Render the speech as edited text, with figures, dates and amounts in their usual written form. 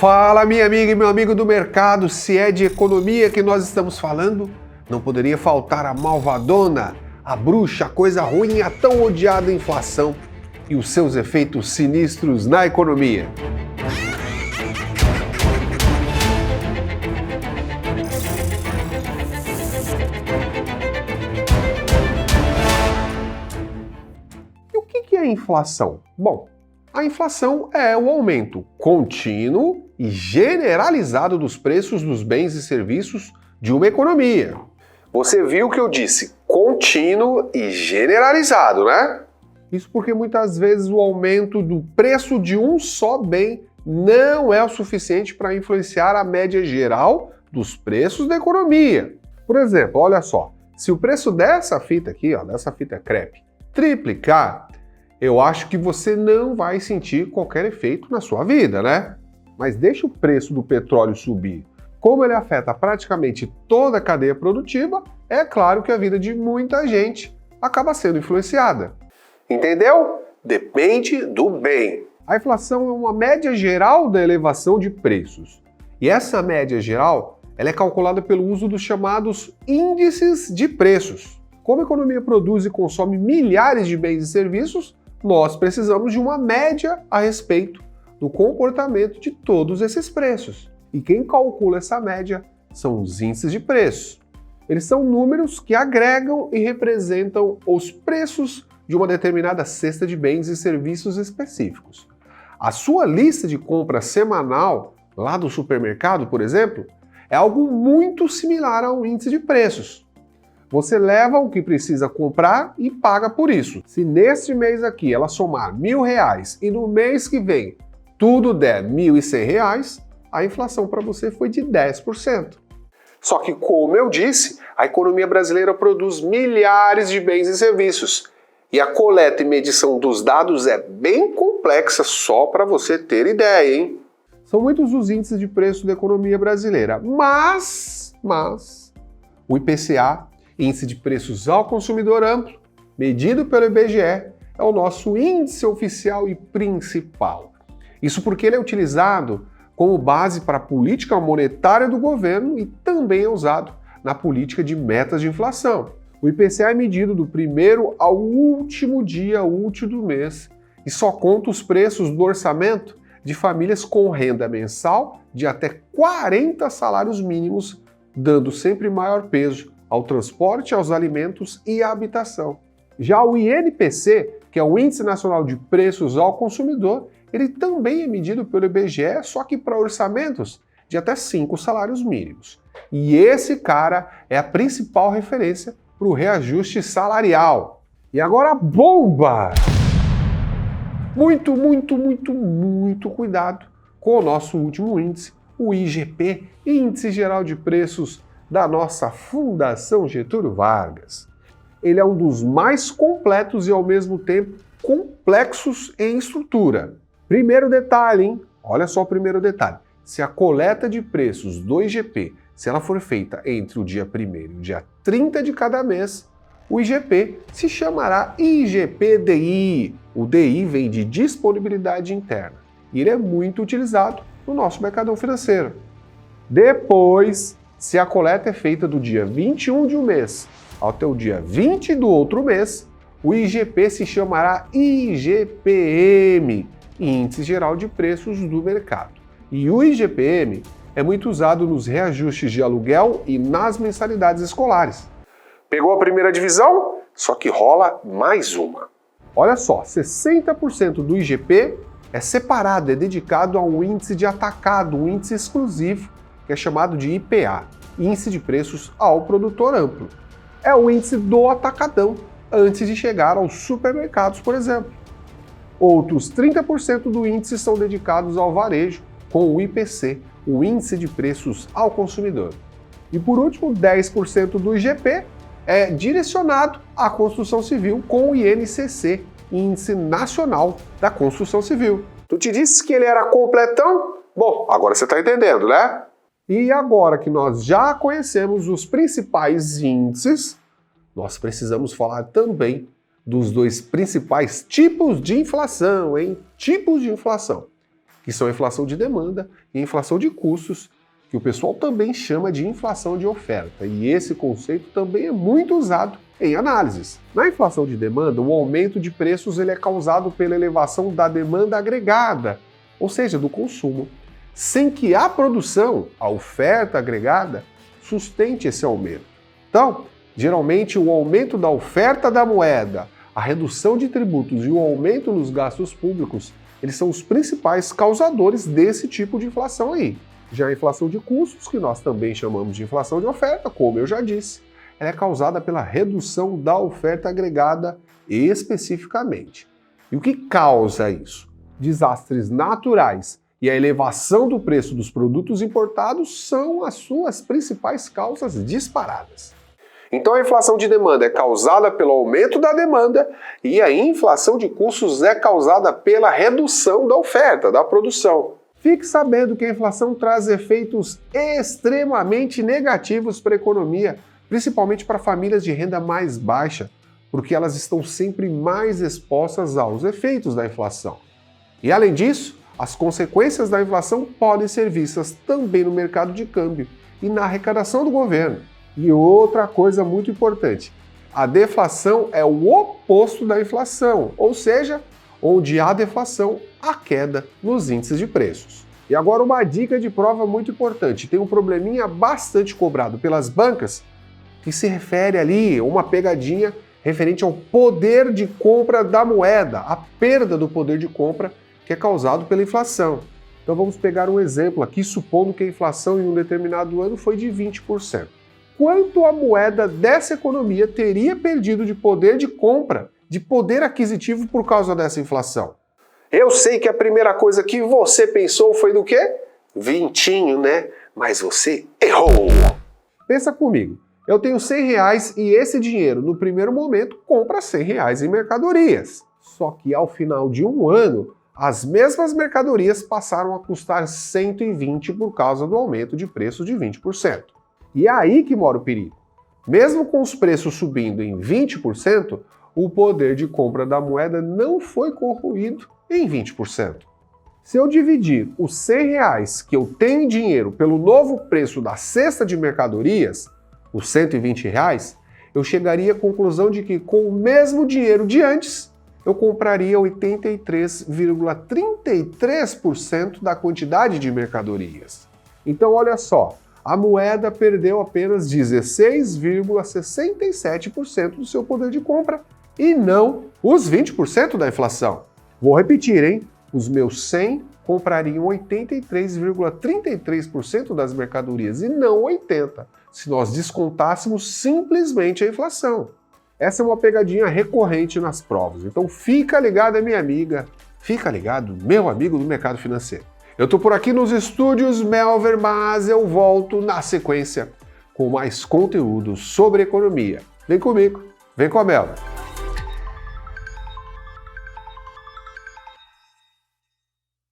Fala, minha amiga e meu amigo do mercado, se é de economia que nós estamos falando, não poderia faltar a malvadona, a bruxa, a coisa ruim, a tão odiada inflação e os seus efeitos sinistros na economia. E o que é a inflação? Bom, a inflação é o aumento contínuo e generalizado dos preços dos bens e serviços de uma economia. Você viu que eu disse contínuo e generalizado, né? Isso porque muitas vezes o aumento do preço de um só bem não é o suficiente para influenciar a média geral dos preços da economia. Por exemplo, olha só, se o preço dessa fita aqui, dessa fita crepe, triplicar, eu acho que você não vai sentir qualquer efeito na sua vida, né? Mas deixa o preço do petróleo subir. Como ele afeta praticamente toda a cadeia produtiva, é claro que a vida de muita gente acaba sendo influenciada. Entendeu? Depende do bem. A inflação é uma média geral da elevação de preços. E essa média geral, ela é calculada pelo uso dos chamados índices de preços. Como a economia produz e consome milhares de bens e serviços, nós precisamos de uma média a respeito do comportamento de todos esses preços. E quem calcula essa média são os índices de preços. Eles são números que agregam e representam os preços de uma determinada cesta de bens e serviços específicos. A sua lista de compra semanal, lá do supermercado, por exemplo, é algo muito similar ao índice de preços. Você leva o que precisa comprar e paga por isso. Se neste mês aqui ela somar R$1.000 e no mês que vem tudo der R$1.100, a inflação para você foi de 10%. Só que, como eu disse, a economia brasileira produz milhares de bens e serviços. E a coleta e medição dos dados é bem complexa, só para você ter ideia, hein? São muitos os índices de preço da economia brasileira, mas o IPCA, Índice de Preços ao Consumidor Amplo, medido pelo IBGE, é o nosso índice oficial e principal. Isso porque ele é utilizado como base para a política monetária do governo e também é usado na política de metas de inflação. O IPCA é medido do primeiro ao último dia útil do mês e só conta os preços do orçamento de famílias com renda mensal de até 40 salários mínimos, dando sempre maior peso ao transporte, aos alimentos e à habitação. Já o INPC, que é o Índice Nacional de Preços ao Consumidor, ele também é medido pelo IBGE, só que para orçamentos de até 5 salários mínimos. E esse cara é a principal referência para o reajuste salarial. E agora bomba! Muito cuidado com o nosso último índice, o IGP, Índice Geral de Preços da nossa Fundação Getúlio Vargas. Ele é um dos mais completos e ao mesmo tempo complexos em estrutura. Primeiro detalhe, hein? Olha só o primeiro detalhe. Se a coleta de preços do IGP, se ela for feita entre o dia 1º e o dia 30 de cada mês, o IGP se chamará IGP-DI. O DI vem de disponibilidade interna e ele é muito utilizado no nosso mercadão financeiro. Depois, se a coleta é feita do dia 21 de um mês até o dia 20 do outro mês, o IGP se chamará IGPM, Índice Geral de Preços do Mercado. E o IGPM é muito usado nos reajustes de aluguel e nas mensalidades escolares. Pegou a primeira divisão? Só que rola mais uma. Olha só, 60% do IGP é separado, é dedicado a um índice de atacado, um índice exclusivo, que é chamado de IPA, Índice de Preços ao Produtor Amplo. É o índice do atacadão, antes de chegar aos supermercados, por exemplo. Outros 30% do índice são dedicados ao varejo, com o IPC, o Índice de Preços ao Consumidor. E por último, 10% do IGP é direcionado à construção civil com o INCC, Índice Nacional da Construção Civil. Tu te disse que ele era completão? Bom, agora você está entendendo, né? E agora que nós já conhecemos os principais índices, nós precisamos falar também dos dois principais tipos de inflação, hein? Tipos de inflação. que são a inflação de demanda e a inflação de custos, que o pessoal também chama de inflação de oferta. E esse conceito também é muito usado em análises. Na inflação de demanda, o aumento de preços ele é causado pela elevação da demanda agregada, ou seja, do consumo, sem que a produção, a oferta agregada, sustente esse aumento. Então, geralmente o aumento da oferta da moeda, a redução de tributos e o aumento nos gastos públicos, eles são os principais causadores desse tipo de inflação aí. Já a inflação de custos, que nós também chamamos de inflação de oferta, como eu já disse, ela é causada pela redução da oferta agregada especificamente. E o que causa isso? Desastres naturais e a elevação do preço dos produtos importados são as suas principais causas disparadas. Então a inflação de demanda é causada pelo aumento da demanda e a inflação de custos é causada pela redução da oferta, da produção. Fique sabendo que a inflação traz efeitos extremamente negativos para a economia, principalmente para famílias de renda mais baixa, porque elas estão sempre mais expostas aos efeitos da inflação. E além disso, as consequências da inflação podem ser vistas também no mercado de câmbio e na arrecadação do governo. E outra coisa muito importante, a deflação é o oposto da inflação, ou seja, onde há deflação, há queda nos índices de preços. E agora uma dica de prova muito importante, tem um probleminha bastante cobrado pelas bancas, que se refere ali a uma pegadinha referente ao poder de compra da moeda, a perda do poder de compra que é causado pela inflação. Então vamos pegar um exemplo aqui, supondo que a inflação em um determinado ano foi de 20%. Quanto a moeda dessa economia teria perdido de poder de compra, de poder aquisitivo por causa dessa inflação? Eu sei que a primeira coisa que você pensou foi do quê? Vintinho, né? Mas você errou! Pensa comigo, eu tenho R$100 e esse dinheiro, no primeiro momento, compra R$100 em mercadorias. Só que ao final de um ano, as mesmas mercadorias passaram a custar 120 por causa do aumento de preço de 20%. E é aí que mora o perigo. Mesmo com os preços subindo em 20%, o poder de compra da moeda não foi corroído em 20%. Se eu dividir os R$100 que eu tenho em dinheiro pelo novo preço da cesta de mercadorias, os R$120, eu chegaria à conclusão de que com o mesmo dinheiro de antes, eu compraria 83,33% da quantidade de mercadorias. Então olha só, a moeda perdeu apenas 16,67% do seu poder de compra e não os 20% da inflação. Vou repetir, hein? Os meus 100 comprariam 83,33% das mercadorias e não 80%, se nós descontássemos simplesmente a inflação. Essa é uma pegadinha recorrente nas provas, então fica ligado, minha amiga, fica ligado, meu amigo do mercado financeiro. Eu tô por aqui nos estúdios Melver, mas eu volto na sequência com mais conteúdo sobre economia. Vem comigo, vem com a Melver.